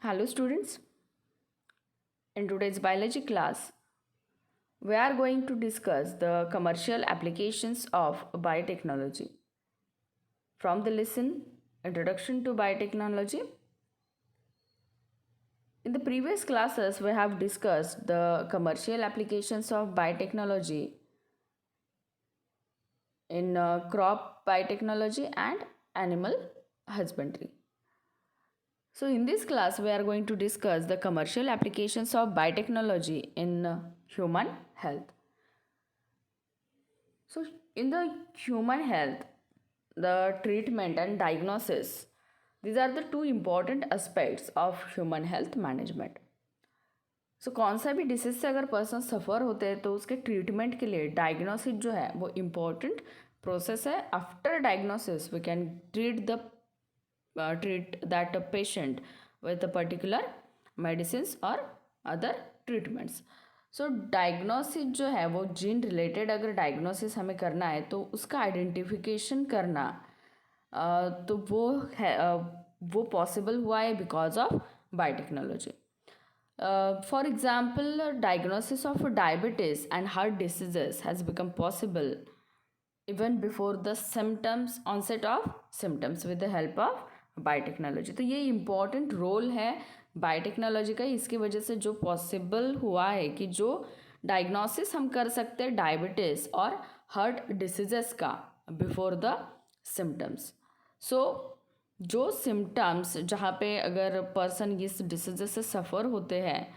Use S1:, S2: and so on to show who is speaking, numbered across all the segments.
S1: Hello students, in today's biology class, we are going to discuss the commercial applications of biotechnology. From the lesson Introduction to Biotechnology, in the previous classes we have discussed the commercial applications of biotechnology in crop biotechnology and animal husbandry. So in this class we are going to discuss the commercial applications of biotechnology in human health. So, in the human health, the treatment and diagnosis, these are the two important aspects of human health management. सो कौन सा भी disease से अगर person सफ़र होते हैं तो उसके treatment के लिए डायग्नोसिस जो है वो इम्पॉर्टेंट प्रोसेस है. After diagnosis we can treat that patient with a particular medicines or other treatments. So diagnosis जो है वो जीन रिलेटेड अगर डायग्नोसिस हमें करना है तो उसका आइडेंटिफिकेशन करना तो वो पॉसिबल हुआ है because of biotechnology. For example, diagnosis of diabetes and heart diseases has become possible even before the onset of symptoms with the help of biotechnology. तो ये इम्पॉर्टेंट रोल है बायोटेक्नोलॉजी का. इसकी वजह से जो पॉसिबल हुआ है कि जो डायग्नोसिस हम कर सकते हैं डायबिटीज़ और हार्ट डिसीजेस का बिफोर द सिम्टम्स. सो जो सिम्टम्स जहाँ पे अगर पर्सन इस डिसीजेस से सफ़र होते हैं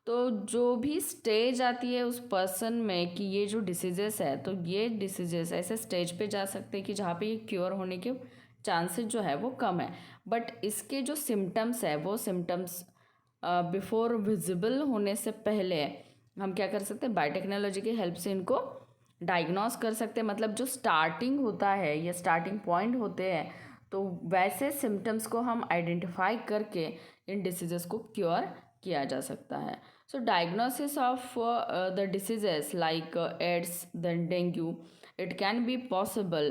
S1: तो जो भी स्टेज आती है उस पर्सन में कि ये जो डिसीजेस है तो ये डिसीजेस ऐसे स्टेज पे जा सकते हैं कि जहाँ पे ये क्योर होने के चांसेस जो है वो कम है. बट इसके जो सिम्टम्स है वो सिम्टम्स बिफोर विजिबल होने से पहले हम क्या कर सकते हैं बायोटेक्नोलॉजी की हेल्प से इनको डायग्नोस कर सकते हैं. मतलब जो स्टार्टिंग होता है या स्टार्टिंग पॉइंट होते हैं तो वैसे सिम्टम्स को हम आइडेंटिफाई करके इन डिसीजेस को क्योर किया जा सकता है. So diagnosis of the diseases like AIDS then dengue it can be possible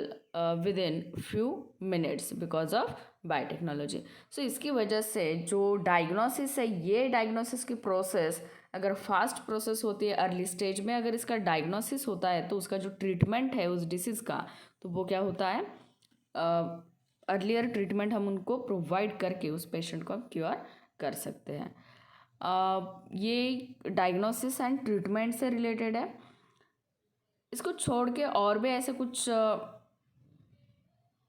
S1: within few minutes because of biotechnology. So इसकी वजह से जो डायग्नोसिस है ये डायग्नोसिस की प्रोसेस अगर फास्ट प्रोसेस होती है अर्ली स्टेज में अगर इसका डायग्नोसिस होता है तो उसका जो ट्रीटमेंट है उस डिसीज़ का तो वो क्या होता है अर्लियर ट्रीटमेंट हम उनको प्रोवाइड करके उस पेशेंट को हम क्योर कर सकते हैं. ये डायग्नोसिस एंड ट्रीटमेंट से रिलेटेड है. इसको छोड़ के और भी ऐसे कुछ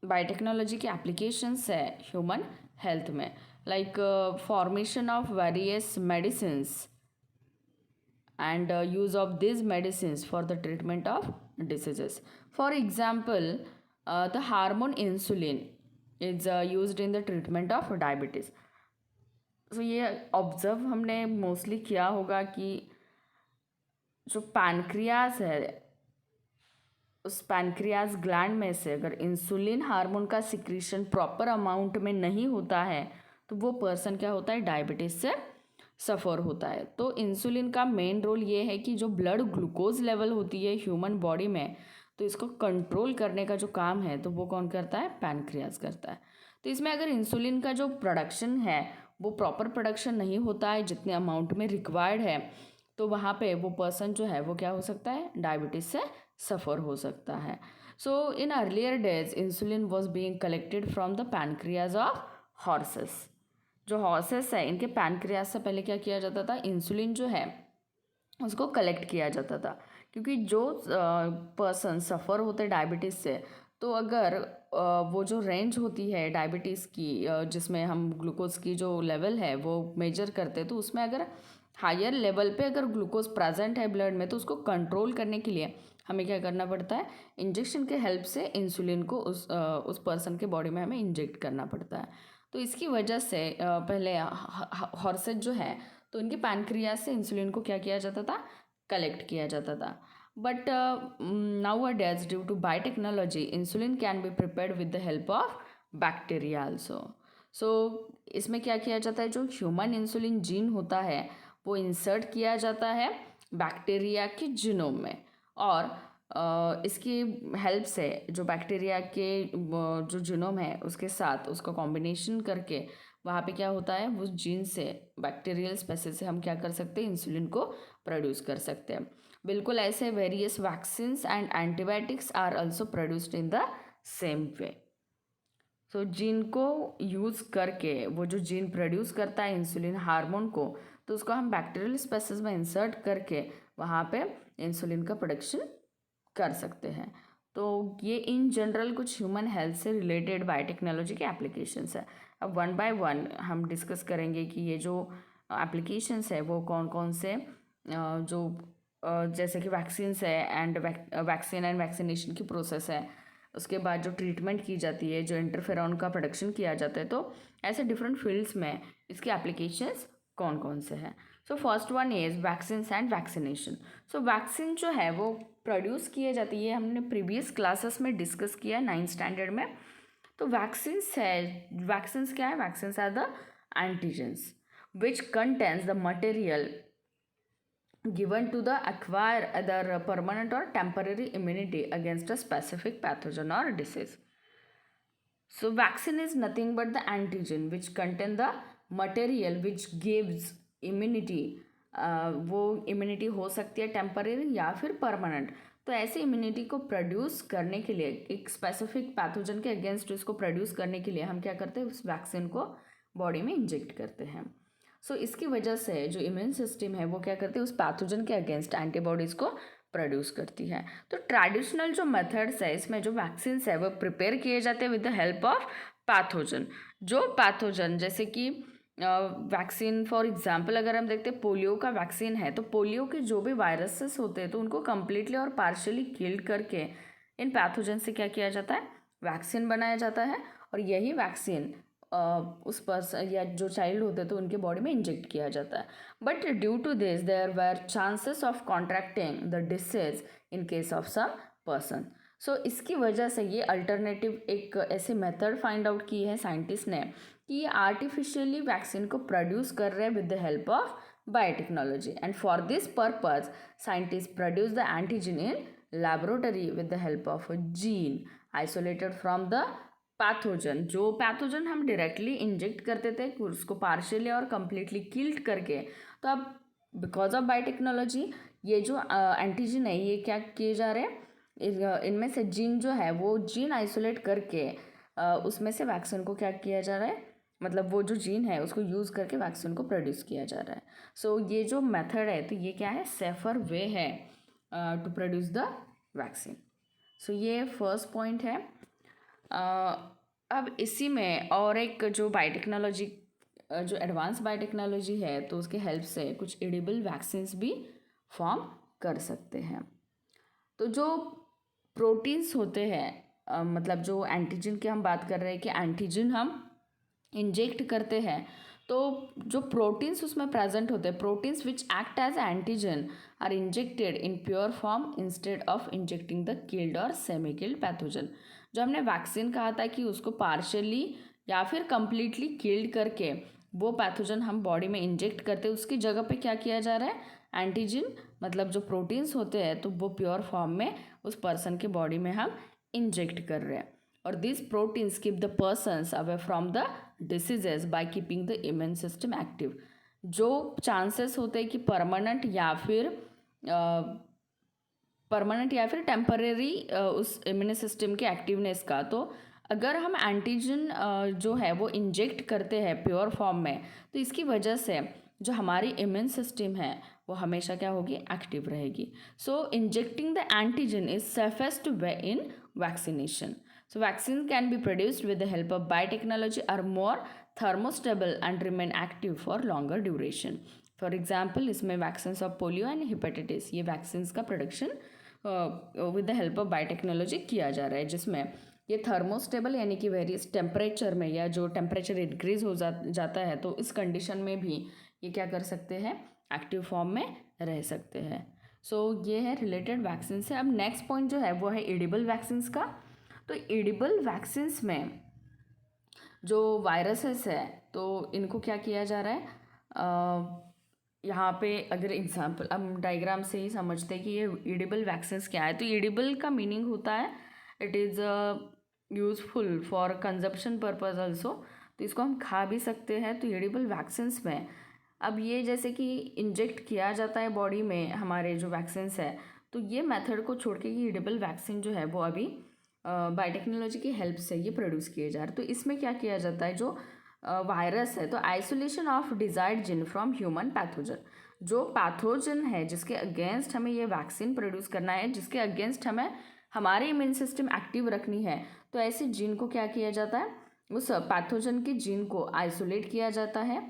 S1: बायोटेक्नोलॉजी के एप्लीकेशंस है ह्यूमन हेल्थ में like formation of various medicines and use of these medicines for the treatment of diseases. For example, the hormone insulin is used in the treatment of diabetes. So ये observe हमने mostly किया होगा कि जो pancreas है उस pancreas gland में से अगर इंसुलिन हार्मोन का सिक्रीशन प्रॉपर अमाउंट में नहीं होता है तो वो पर्सन क्या होता है डायबिटीज़ से सफ़र होता है. तो इंसुलिन का मेन रोल ये है कि जो ब्लड ग्लूकोज लेवल होती है ह्यूमन बॉडी में तो इसको कंट्रोल करने का जो काम है तो वो कौन करता है पैनक्रियाज करता है. तो इसमें अगर इंसुलिन का जो प्रोडक्शन है वो प्रॉपर प्रोडक्शन नहीं होता है जितने अमाउंट में रिक्वायर्ड है तो वहाँ पे वो पर्सन जो है वो क्या हो सकता है डायबिटीज़ से सफ़र हो सकता है. So in earlier days insulin was being collected from the pancreas of horses. जो हॉर्सेस है इनके पैनक्रियाज से पहले क्या किया जाता था इंसुलिन जो है उसको कलेक्ट किया जाता था क्योंकि जो पर्सन सफ़र होते डायबिटीज़ से तो अगर वो जो रेंज होती है डायबिटीज़ की जिसमें हम ग्लूकोज की जो लेवल है वो मेजर करते तो उसमें अगर हायर लेवल पे अगर ग्लूकोज प्रेजेंट है ब्लड में तो उसको कंट्रोल करने के लिए हमें क्या करना पड़ता है इंजेक्शन के हेल्प से इंसुलिन को उस पर्सन के बॉडी में हमें इंजेक्ट करना पड़ता है. तो इसकी वजह से पहले हॉर्सेज जो है तो इनके पैनक्रियाज से इंसुलिन को क्या किया जाता था कलेक्ट किया जाता था. But nowadays due to biotechnology insulin can be prepared with the help of bacteria also. So इसमें क्या किया जाता है जो ह्यूमन इंसुलिन जीन होता है वो इंसर्ट किया जाता है बैक्टीरिया के जीनोम में और इसकी हेल्प से जो बैक्टीरिया के जो जीनोम है उसके साथ उसका कॉम्बिनेशन करके वहाँ पे क्या होता है, उस जीन से, बैक्टीरियल स्पेसीज से हम क्या कर सकते हैं, इंसुलिन को प्रोड्यूस कर सकते हैं। बिल्कुल ऐसे various vaccines and antibiotics are also produced in the same way. So gene को यूज़ करके वो जो जीन प्रोड्यूस करता है इंसुलिन हार्मोन को, तो उसको हम बैक्टीरियल स्पेसीज में इंसर्ट करके वहाँ पे इंसुलिन का प्रोडक्शन कर सकते हैं। तो ये इन जनरल कुछ ह्यूमन हेल्थ से रिलेटेड बायोटेक्नोलॉजी के एप्लीकेशंस है। अब वन बाय वन हम डिस्कस करेंगे कि ये जो एप्लीकेशंस है वो कौन कौन से जो जैसे कि वैक्सीन्स है एंड वैक्सीन एंड वैक्सीनेशन की प्रोसेस है, उसके बाद जो ट्रीटमेंट की जाती है, जो इंटरफेरॉन का प्रोडक्शन किया जाता है, तो ऐसे डिफरेंट फील्ड्स में इसके एप्लीकेशंस कौन कौन से हैं। So first one is vaccines and vaccination. So vaccine जो है वो प्रोड्यूस किए जाती है, हमने प्रीवियस क्लासेस में डिस्कस किया 9th स्टैंडर्ड में। तो वैक्सीन्स है, वैक्सीन्स क्या है, vaccines are the antigens which contains the material given to the acquire either permanent or temporary immunity against a specific pathogen or disease. So vaccine is nothing but the antigen which contain the material which gives immunity. वो immunity हो सकती है temporary या फिर permanent. तो ऐसे immunity को produce करने के लिए, एक स्पेसिफिक पैथोजन के अगेंस्ट इसको प्रोड्यूस करने के लिए हम क्या करते हैं, उस वैक्सीन को बॉडी में इंजेक्ट करते हैं। सो इसकी वजह से जो इम्यून सिस्टम है वो क्या करती है, उस पैथोजन के अगेंस्ट एंटीबॉडीज़ को प्रोड्यूस करती है। तो ट्रेडिशनल जो मेथड्स है, इसमें जो वैक्सीन्स है वो प्रिपेयर किए जाते हैं with the help of pathogen. जो पैथोजन जैसे कि वैक्सीन फॉर एग्जांपल अगर हम देखते हैं पोलियो का वैक्सीन है, तो पोलियो के जो भी वायरसेस होते हैं तो उनको कम्प्लीटली और पार्शियली किल करके इन पैथोजन से क्या किया जाता है, वैक्सीन बनाया जाता है। और यही वैक्सीन उस पर्सन या जो चाइल्ड होते हैं तो उनके बॉडी में इंजेक्ट किया जाता है। But due to this there were chances of contracting the disease in case of some person. So इसकी वजह से ये अल्टरनेटिव एक ऐसे मेथड फाइंड आउट की है साइंटिस्ट ने कि ये आर्टिफिशियली वैक्सीन को प्रोड्यूस कर रहे हैं with the help of biotechnology, and for this purpose scientist produce the antigen in laboratory with the help of a gene isolated from the pathogen. जो पैथोजन हम डायरेक्टली इंजेक्ट करते थे उसको partially और कम्प्लीटली किल्ड करके, तो अब because of biotechnology ये जो एंटीजन है ये क्या किए जा रहे हैं, इनमें से जीन जो है वो जीन आइसोलेट करके उसमें से वैक्सीन को क्या किया जा रहा है, मतलब वो जो जीन है उसको यूज़ करके वैक्सीन को प्रोड्यूस किया जा रहा है। सो ये जो मेथड है तो ये क्या है, सेफर वे है टू प्रोड्यूस द वैक्सीन। सो ये फर्स्ट पॉइंट है। अब इसी में और एक जो बायोटेक्नोलॉजी, जो एडवांस बायोटेक्नोलॉजी है, तो उसके हेल्प से कुछ एडिबल वैक्सीन्स भी फॉर्म कर सकते हैं। तो जो प्रोटीन्स होते हैं, मतलब जो एंटीजन की हम बात कर रहे हैं कि एंटीजन हम इंजेक्ट करते हैं, तो जो प्रोटीन्स उसमें प्रेजेंट होते हैं, proteins which act as antigen are injected in pure form instead of injecting the killed और सेमी किल्ड पैथोजन। जो हमने वैक्सीन कहा था कि उसको पार्शियली या फिर कंप्लीटली किल्ड करके वो पैथोजन हम बॉडी में इंजेक्ट करते हैं, उसकी जगह पे क्या किया जा रहा है, एंटीजन मतलब जो प्रोटीन्स होते हैं तो वो प्योर फॉर्म में उस पर्सन के बॉडी में हम इंजेक्ट कर रहे हैं। और this proteins keep the persons away from the diseases by keeping the immune system active. जो चांसेस होते हैं कि परमानेंट या फिर टेम्परेरी उस इम्यून सिस्टम के एक्टिवनेस का, तो अगर हम एंटीजन जो है वो इंजेक्ट करते हैं प्योर फॉर्म में, तो इसकी वजह से जो हमारी इम्यून सिस्टम है वो हमेशा क्या होगी, एक्टिव रहेगी। So injecting the antigen is safest way in vaccination. So vaccine can be produced with the help of biotechnology, are more thermostable and remain active for longer duration. For example, इसमें vaccines of polio and hepatitis, ये vaccines का production with the help of biotechnology किया जा रहा है, जिसमें ये thermostable यानी कि वेरियस टेम्परेचर में, या जो टेम्परेचर इंक्रीज हो जाता है तो इस कंडीशन में भी ये क्या कर सकते हैं, एक्टिव फॉर्म में रह सकते हैं। सो ये है रिलेटेड वैक्सीन से। अब नेक्स्ट पॉइंट जो है वो है एडिबल वैक्सीन्स का। तो एडिबल वैक्सीन्स में जो वायरसेस है तो इनको क्या किया जा रहा है, यहाँ पे अगर एग्जांपल हम डायग्राम से ही समझते हैं कि ये एडिबल वैक्सीन्स क्या है। तो एडिबल का मीनिंग होता है it is useful for consumption purpose also. तो इसको हम खा भी सकते हैं। तो एडिबल वैक्सीन्स में अब ये जैसे कि इंजेक्ट किया जाता है बॉडी में हमारे जो वैक्सीन्स है, तो ये मेथड को छोड़ के ये एडिबल वैक्सीन जो है वो अभी बायोटेक्नोलॉजी की हेल्प से ये प्रोड्यूस किए जा रहे हैं। तो इसमें क्या किया जाता है, जो वायरस है तो isolation of desired gene from human pathogen, जो पैथोजन है जिसके अगेंस्ट हमें ये वैक्सीन प्रोड्यूस करना है, जिसके अगेंस्ट हमें हमारे इम्यून सिस्टम एक्टिव रखनी है, तो ऐसे जीन को क्या किया जाता है, उस पैथोजन के जीन को आइसोलेट किया जाता है।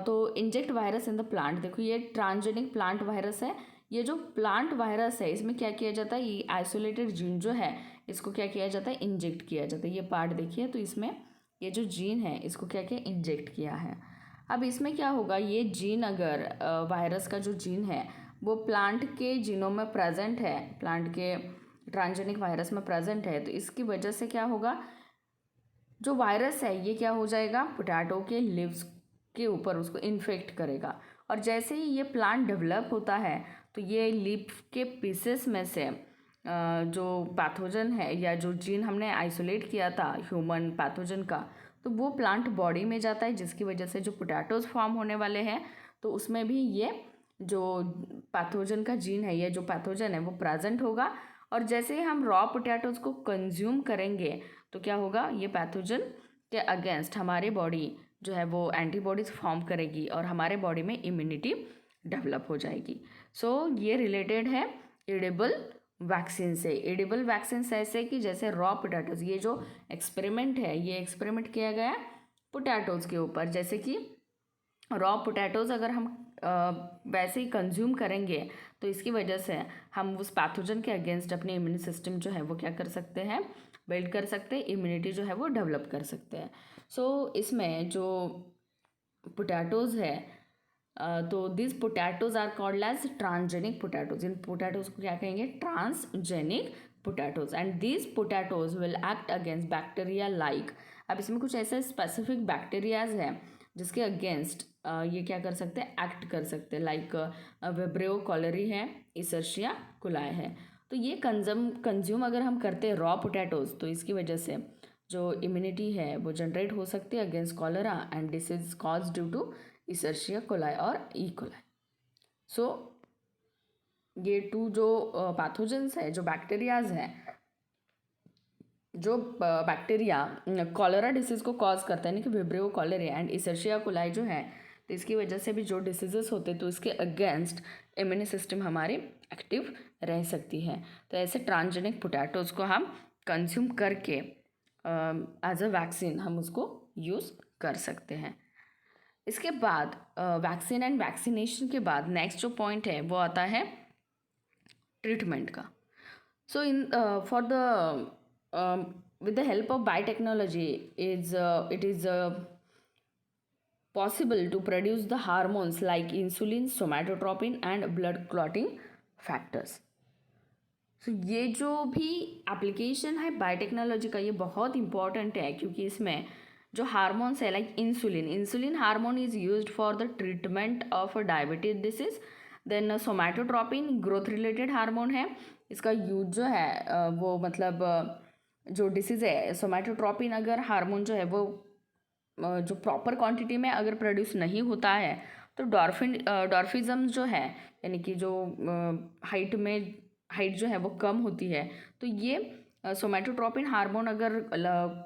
S1: तो inject virus in the plant, देखो ये ट्रांसजेनिक प्लांट वायरस है। ये जो प्लांट वायरस है इसमें क्या किया जाता है, ये आइसोलेटेड जीन जो है इसको क्या किया जाता है, इंजेक्ट किया जाता है। ये पार्ट देखिए, तो इसमें ये जो जीन है इसको क्या किया, इंजेक्ट किया है। अब इसमें क्या होगा, ये जीन अगर वायरस का जो जीन है वो प्लांट के जीनों में प्रेजेंट है, प्लांट के ट्रांसजेनिक वायरस में प्रेजेंट है, तो इसकी वजह से क्या होगा, जो वायरस है ये क्या हो जाएगा, पोटैटो के लिव्स के ऊपर उसको इन्फेक्ट करेगा। और जैसे ही ये प्लांट डेवलप होता है तो ये लीफ के पीसेस में से जो पैथोजन है या जो जीन हमने आइसोलेट किया था ह्यूमन पैथोजन का, तो वो प्लांट बॉडी में जाता है, जिसकी वजह से जो पोटैटोज फॉर्म होने वाले हैं तो उसमें भी ये जो पैथोजन का जीन है, ये जो पैथोजन है वो प्रेजेंट होगा। और जैसे ही हम रॉ पोटैटोज को कंज्यूम करेंगे तो क्या होगा, ये पैथोजन के अगेंस्ट हमारे बॉडी जो है वो एंटीबॉडीज फॉर्म करेगी और हमारे बॉडी में इम्यूनिटी डेवलप हो जाएगी। सो ये रिलेटेड है एडिबल वैक्सीन से। एडिबल वैक्सीन ऐसे कि जैसे रॉ पोटैटोज, ये जो एक्सपेरिमेंट है ये एक्सपेरिमेंट किया गया पोटैटोज के ऊपर, जैसे कि रॉ पोटैटोज अगर हम वैसे ही कंज्यूम करेंगे तो इसकी वजह से हम उस पैथोजन के अगेंस्ट अपने इम्यून सिस्टम जो है वो क्या कर सकते हैं, बिल्ड कर सकते हैं, इम्यूनिटी जो है वो डेवलप कर सकते हैं। सो इसमें जो पोटैटोज है तो this potatoes are called as transgenic potatoes. इन पोटैटोज को क्या कहेंगे, transgenic potatoes. And this potatoes will act against bacteria like, अब इसमें कुछ ऐसे स्पेसिफिक बैक्टीरियाज हैं जिसके अगेंस्ट ये क्या कर सकते हैं, एक्ट कर सकते हैं, लाइक विब्रियो कॉलेरी है, इसर्शिया कोलाई है। तो ये कंज्यूम अगर हम करते हैं रॉ पोटैटोज तो इसकी वजह से जो इम्यूनिटी है वो जनरेट हो सकती है against cholera and disease cause due to Escherichia coli और ई कोलाई। सो ये टू जो पैथोजेंस है, जो बैक्टीरियाज हैं, जो बैक्टीरिया कॉलेरा डिसीज़ को कॉज करता है, यानी कि विब्रियो कॉलेरिया एंड इसर्शिया कोलाई जो है, तो इसकी वजह से भी जो डिसीजेस होते हैं तो इसके अगेंस्ट इम्यून सिस्टम हमारी एक्टिव रह सकती है। तो ऐसे ट्रांसजेनिक पोटैटोज को हम कंज्यूम करके एज अ वैक्सीन हम उसको यूज़ कर सकते हैं। इसके बाद वैक्सीन एंड वैक्सीनेशन के बाद नेक्स्ट जो पॉइंट है वो आता है ट्रीटमेंट का। So in for the with the help of biotechnology it is possible to produce the hormones like insulin, somatotropin and blood clotting factors. So ये जो भी एप्लीकेशन है बायोटेक्नोलॉजी का ये बहुत इंपॉर्टेंट है, क्योंकि इसमें जो हार्मोन्स है like insulin hormone is used for the treatment of diabetes disease. Then somatotropin growth related hormone है, इसका यूज जो है वो मतलब जो डिसीज़ है सोमैटोट्रोपिन अगर हार्मोन जो है वो जो प्रॉपर क्वांटिटी में अगर प्रोड्यूस नहीं होता है तो डॉर्फिज्म जो है, यानी कि जो हाइट जो है वो कम होती है, तो ये सोमैटोट्रोपिन हार्मोन अगर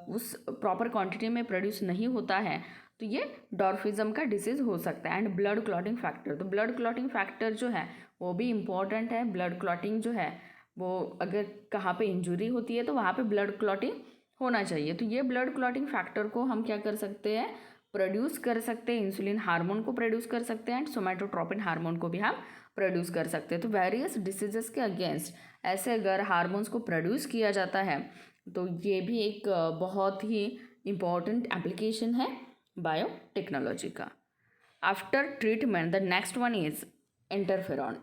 S1: उस प्रॉपर क्वांटिटी में प्रोड्यूस नहीं होता है तो ये डॉर्फिज्म का डिसीज़ हो सकता है। एंड ब्लड क्लॉटिंग फैक्टर, तो ब्लड क्लॉटिंग फैक्टर जो है वो भी इम्पॉर्टेंट है। ब्लड क्लॉटिंग जो है वो अगर कहाँ पे इंजरी होती है तो वहाँ पे ब्लड क्लॉटिंग होना चाहिए। तो ये ब्लड क्लॉटिंग फैक्टर को हम क्या कर सकते हैं, प्रोड्यूस कर सकते हैं, इंसुलिन हार्मोन को प्रोड्यूस कर सकते हैं एंड सोमैटोट्रोपिन हार्मोन को भी हम प्रोड्यूस कर सकते हैं। तो वेरियस डिसीजेस के अगेंस्ट ऐसे अगर हार्मोन्स को प्रोड्यूस किया जाता है तो ये भी एक बहुत ही इम्पॉर्टेंट एप्लीकेशन है बायोटेक्नोलॉजी का। After treatment the next one is interferon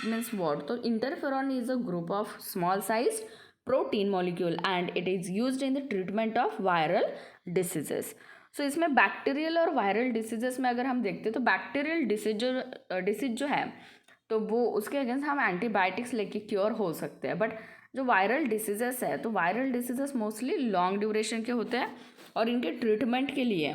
S1: means what? So interferon is a group of small sized protein molecule and it is used in the treatment of viral diseases. So इसमें bacterial और viral diseases में अगर हम देखते हैं तो bacterial disease जो है तो वो उसके अगेंस्ट हम एंटीबायोटिक्स लेके क्योर हो सकते हैं। बट जो वायरल डिसीजेस है तो viral diseases mostly long duration के होते हैं और इनके ट्रीटमेंट के लिए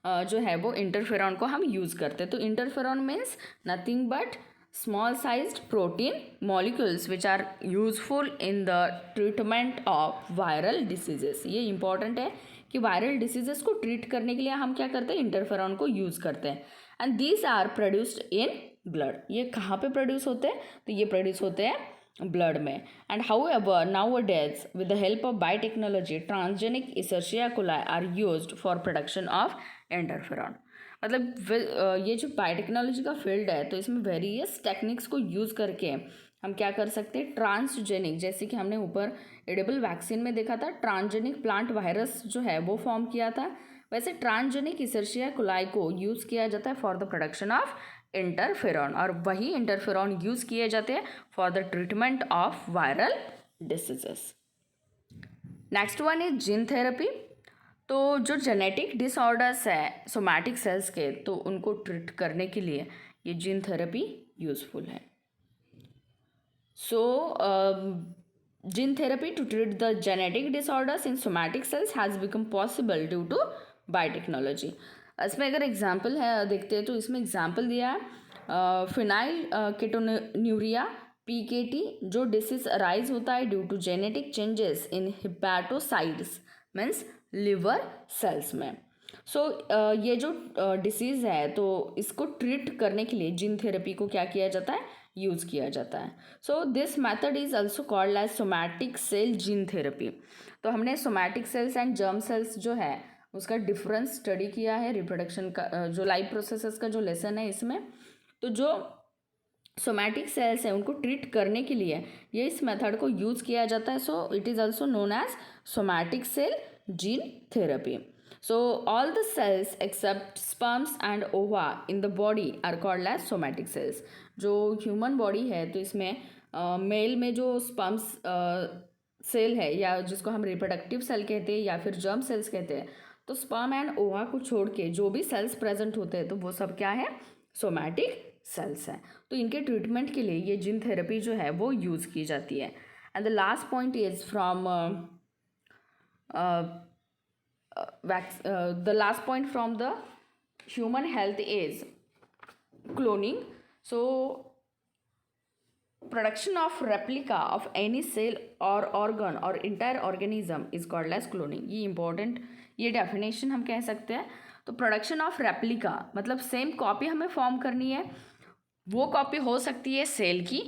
S1: जो है वो इंटरफेरॉन को हम यूज़ करते हैं। तो interferon means nothing but small sized protein molecules which are useful in the treatment of viral diseases. ये इंपॉर्टेंट है कि वायरल डिसीजेस को ट्रीट करने के लिए हम क्या करते हैं, इंटरफेरॉन को यूज़ करते हैं। And these are produced in blood. ये कहाँ पे प्रोड्यूस होते हैं, तो ये प्रोड्यूस होते हैं ब्लड में। And however now days with the help of biotechnology transgenic Escherichia coli are used for production of interferon. मतलब ये जो बायोटेक्नोलॉजी का फील्ड है तो इसमें वेरियस टेक्निक्स को यूज़ करके हम क्या कर सकते हैं, ट्रांसजेनिक, जैसे कि हमने ऊपर एडेबल वैक्सीन में देखा था ट्रांसजेनिक प्लांट वायरस जो है वो फॉर्म किया था, वैसे ट्रांसजेनिक इसर्शिया कोलाई को यूज़ किया जाता है for the production of interferon, और वही इंटरफेरॉन यूज़ किए जाते हैं for the treatment of viral diseases. Next one is gene therapy. तो जो जेनेटिक डिसऑर्डर्स है सोमैटिक सेल्स के, तो उनको ट्रीट करने के लिए ये जीन थेरेपी यूज़फुल है। So gene therapy to treat the genetic disorders in somatic cells has become possible due to biotechnology. इसमें अगर एग्जाम्पल है देखते हैं तो इसमें एग्जाम्पल दिया है फिनाइल कीटोन्यूरिया PKT, जो डिसीज अराइज होता है due to genetic changes in hepatocytes means liver cells में। सो ये जो डिसीज़ है तो इसको ट्रीट करने के लिए जीन थेरेपी को क्या किया जाता है, यूज़ किया जाता है। So this method is also called as somatic cell gene therapy. तो हमने somatic cells and germ cells जो है उसका डिफरेंस स्टडी किया है रिप्रोडक्शन का, जो लाइफ प्रोसेसेस का जो लेसन है इसमें। तो जो सोमैटिक सेल्स हैं उनको ट्रीट करने के लिए ये इस मेथड को यूज़ किया जाता है। So it is also known as somatic cell gene therapy. So all the cells except sperms and ova in the body are called as somatic cells. जो ह्यूमन बॉडी है तो इसमें मेल में जो स्पर्म्स सेल है या जिसको हम रिप्रोडक्टिव सेल कहते हैं या फिर जर्म सेल्स कहते हैं, तो स्पर्म एंड ओवा को छोड़ के जो भी सेल्स प्रेजेंट होते हैं तो वो सब क्या है, सोमैटिक सेल्स हैं। तो इनके ट्रीटमेंट के लिए ये जीन थेरेपी जो है वो यूज़ की जाती है। And the last point is from the last point from the human health is cloning. So production of replica of any cell or organ or entire organism is called as cloning. ये important, ये definition हम कह सकते हैं। तो production of replica मतलब same copy हमें form करनी है। वो कॉपी हो सकती है सेल की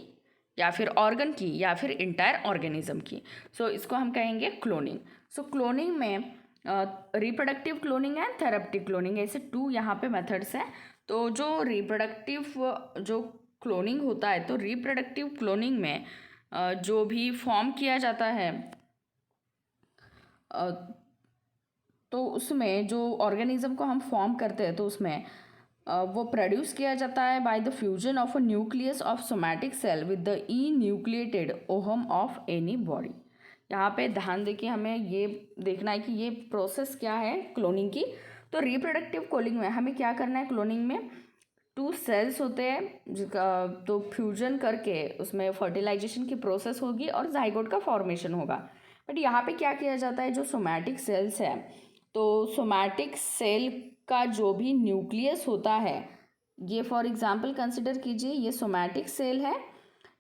S1: या फिर ऑर्गन की या फिर इंटायर ऑर्गेनिज्म की। सो इसको हम कहेंगे क्लोनिंग। सो क्लोनिंग में रिप्रोडक्टिव क्लोनिंग एंड थेरेप्टिक क्लोनिंग, ऐसे टू यहाँ पे मेथड्स हैं। तो जो रिप्रोडक्टिव जो क्लोनिंग होता है, तो रिप्रोडक्टिव क्लोनिंग में जो भी फॉर्म किया जाता है तो उसमें जो ऑर्गेनिज्म को हम फॉर्म करते हैं तो उसमें वो प्रोड्यूस किया जाता है by the fusion of a nucleus of somatic cell with the enucleated ovum of any body. यहाँ पे ध्यान देखिए, हमें ये देखना है कि ये प्रोसेस क्या है क्लोनिंग की। तो रिप्रोडक्टिव क्लोनिंग में हमें क्या करना है, क्लोनिंग में टू सेल्स होते हैं जिसका तो फ्यूजन करके उसमें फर्टिलाइजेशन की प्रोसेस होगी और जाइगोट का फॉर्मेशन होगा। बट यहाँ पे क्या किया जाता है, जो सोमैटिक सेल्स है तो सोमैटिक सेल का जो भी न्यूक्लियस होता है, ये फॉर एग्जांपल कंसिडर कीजिए ये सोमैटिक सेल है।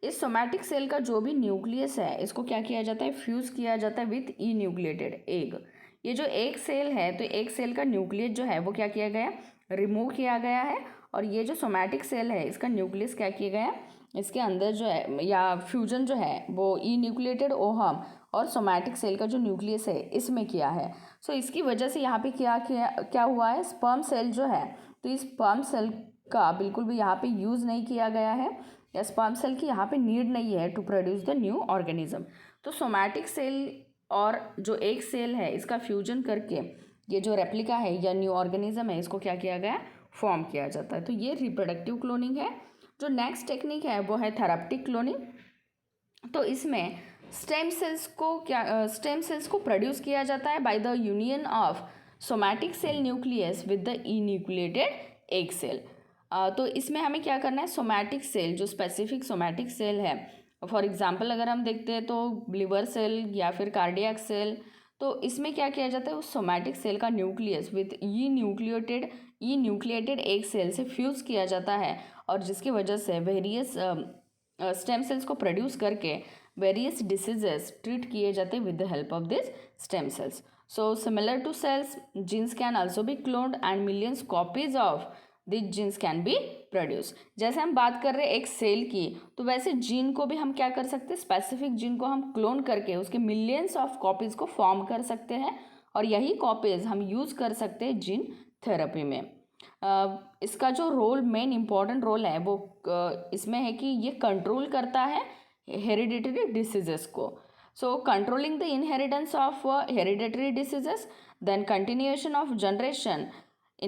S1: इस सोमैटिक सेल का जो भी न्यूक्लियस है इसको क्या किया जाता है, फ्यूज़ किया जाता है विथ ई न्यूक्लिएटेड एग। ये जो एक सेल है तो एक सेल का न्यूक्लियस जो है वो क्या किया गया, रिमूव किया गया है। और ये जो सोमैटिक सेल है इसका न्यूक्लियस क्या किया गया, इसके अंदर जो है या फ्यूजन जो है वो ई न्यूक्लिएटेड ओहम और सोमैटिक सेल का जो न्यूक्लियस है इसमें किया है। सो इसकी वजह से यहाँ पे क्या हुआ है, स्पर्म सेल जो है तो इस स्पर्म सेल का बिल्कुल भी यहाँ पे यूज़ नहीं किया गया है या स्पर्म सेल की यहाँ पे नीड नहीं है to produce the new organism. तो सोमैटिक सेल और जो एक सेल है इसका फ्यूजन करके ये जो रेप्लिका है या न्यू ऑर्गेनिज्म है इसको क्या किया गया, फॉर्म किया जाता है। तो ये रिप्रोडक्टिव क्लोनिंग है। जो नेक्स्ट टेक्निक है वो है थेरेप्टिक क्लोनिंग। तो इसमें स्टेम सेल्स को प्रोड्यूस किया जाता है by the union of somatic cell nucleus with the enucleated egg cell. तो इसमें हमें क्या करना है, सोमैटिक सेल जो स्पेसिफिक सोमैटिक सेल है, फॉर एग्जांपल अगर हम देखते हैं तो लिवर सेल या फिर कार्डियक सेल, तो इसमें क्या किया जाता है, उस सोमैटिक सेल का nucleus with enucleated egg cell से फ्यूज़ किया जाता है, और जिसकी वजह से वेरियस स्टेम सेल्स को प्रोड्यूस करके वेरियस डिसीजेस ट्रीट किए जाते हैं with the help of this stem cells. So similar to cells, genes can also be cloned and millions copies of this genes can be produce. जैसे हम बात कर रहे हैं एक सेल की, तो वैसे जीन को भी हम क्या कर सकते हैं, स्पेसिफिक जीन को हम क्लोन करके उसके मिलियंस ऑफ कॉपीज़ को फॉर्म कर सकते हैं, और यही कॉपीज़ हम यूज़ कर सकते हैं जीन थेरेपी में. इसका जो रोल, मेन इम्पॉर्टेंट रोल है वो इसमें है कि ये कंट्रोल करता है हेरिडिटरी डिसीजेस को. So controlling the inheritance of hereditary diseases, then continuation of generation,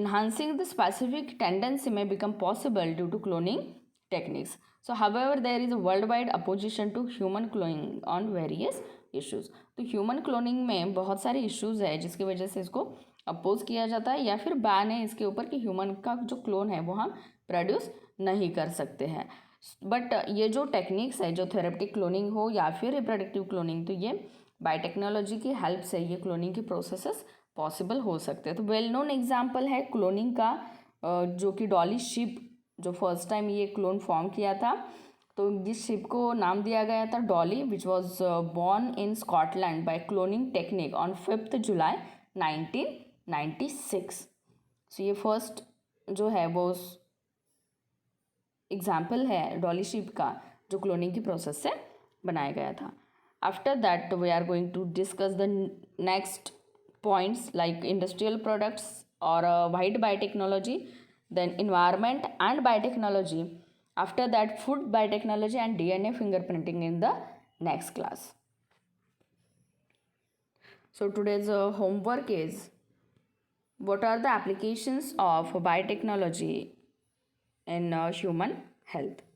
S1: enhancing the specific tendency may become possible due to cloning techniques. So however, there is a worldwide opposition to human cloning on various issues. तो human cloning में बहुत सारे issues है जिसकी वजह से इसको oppose किया जाता है, या फिर बैन है इसके ऊपर कि ह्यूमन का जो क्लोन है वो हम प्रोड्यूस नहीं कर सकते हैं. बट ये जो टेक्निक्स है, जो थेरेप्टिक क्लोनिंग हो या फिर रिप्रोडक्टिव क्लोनिंग, तो ये बायोटेक्नोलॉजी की हेल्प से ये क्लोनिंग की प्रोसेसेस पॉसिबल हो सकते हैं. तो वेल नोन एग्जाम्पल है क्लोनिंग का, जो कि डॉली शिप, जो फर्स्ट टाइम ये क्लोन फॉर्म किया था, तो जिस शिप को नाम दिया गया था Dolly, which was born in Scotland by cloning technique on 5 July 1996. सो ये फर्स्ट जो है वो एग्जाम्पल है डॉली शिप का, जो क्लोनिंग की प्रोसेस से बनाया गया था. After that we are going to discuss the next points like industrial products or white biotechnology, then environment and biotechnology. After that, food biotechnology and DNA fingerprinting in the next class. So today's homework is, what are the applications of biotechnology in human health?